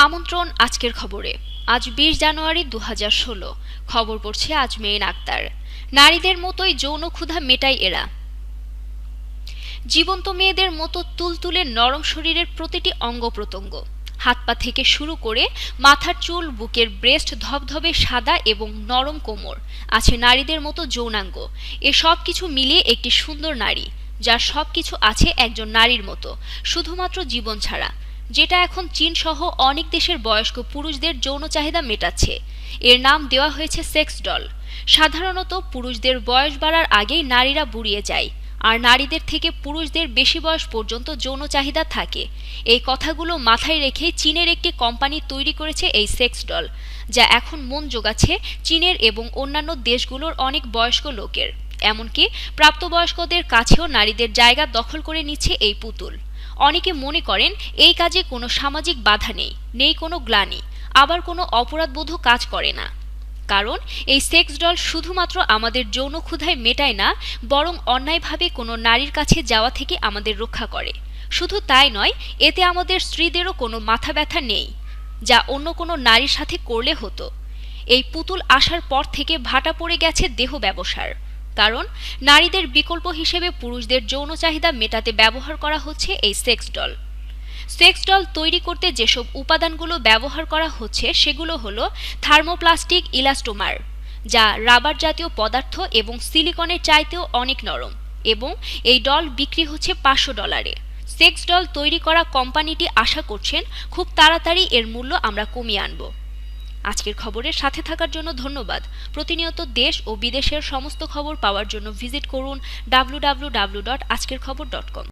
আমন্ত্রণ আজকের খবরে। আজ ২০ জানুয়ারি ২০১৬। খবর পড়ছে আজমেইন আক্তার। নারীদের মতোই যৌন ক্ষুধা মেটায় এরা। জীবন্ত মেয়েদের মতো তুলতুলে নরম শরীরের প্রতিটি অঙ্গ প্রত্যঙ্গ, হাত পা থেকে শুরু করে মাথার চুল, বুকের ব্রেস্ট, ধবধবে সাদা এবং নরম কোমর, আছে নারীদের মতো যৌনাঙ্গ। এ সব কিছু মিলিয়ে একটি সুন্দর নারী, যার সবকিছু আছে একজন নারীর মতো, শুধুমাত্র জীবন ছাড়া, যেটা এখন চীন সহ অনেক দেশের বয়স্ক পুরুষদের যৌন চাহিদা মেটাচ্ছে। এর নাম দেওয়া হয়েছে সেক্স ডল। সাধারণত পুরুষদের বয়স বাড়ার আগেই নারীরা বুড়িয়ে যায়, আর নারীদের থেকে পুরুষদের বেশি বয়স পর্যন্ত যৌন চাহিদা থাকে। এই কথাগুলো মাথায় রেখেই চীনের একটি কোম্পানি তৈরি করেছে এই সেক্স ডল, যা এখন মন জোগাচ্ছে চীনের এবং অন্যান্য দেশগুলোর অনেক বয়স্ক লোকের। এমনকি প্রাপ্তবয়স্কদের কাছেও নারীদের জায়গা দখল করে নিচ্ছে এই পুতুল। অনেকে মনে করেন এই কাজে কোনো সামাজিক বাধা নেই, নেই কোনো গ্লানি, আবার কোনো অপরাধবোধও কাজ করে না। কারণ এই সেক্স ডল শুধুমাত্র আমাদের যৌন ক্ষুধায় মেটায় না, বরং অন্যায়ভাবে কোনো নারীর কাছে যাওয়া থেকে আমাদের রক্ষা করে। শুধু তাই নয়, এতে আমাদের স্ত্রীদেরও কোনো মাথা ব্যথা নেই, যা অন্য কোনো নারীর সাথে করলে হতো। এই পুতুল আসার পর থেকে ভাটা পড়ে গেছে দেহ ব্যবসার। কারণ নারীদের বিকল্প হিসেবে পুরুষদের যৌন চাহিদা মেটাতে ব্যবহার করা হচ্ছে এই সেক্স ডল। সেক্স ডল তৈরি করতে যেসব উপাদানগুলো ব্যবহার করা হচ্ছে সেগুলো হলো থার্মোপ্লাস্টিক ইলাস্টোমার, যা রাবার জাতীয় পদার্থ এবং সিলিকনের চাইতেও অনেক নরম, এবং এই ডল বিক্রি হচ্ছে $500। সেক্স ডল তৈরি করা কোম্পানিটি আশা করছেন খুব তাড়াতাড়ি এর মূল্য আমরা কমিয়ে আনব। আজকের খবরের সাথে থাকার জন্য ধন্যবাদ। প্রতিনিয়ত দেশ ও বিদেশের সমস্ত খবর পাওয়ার জন্য ভিজিট করুন www.আজকেরখবর.com।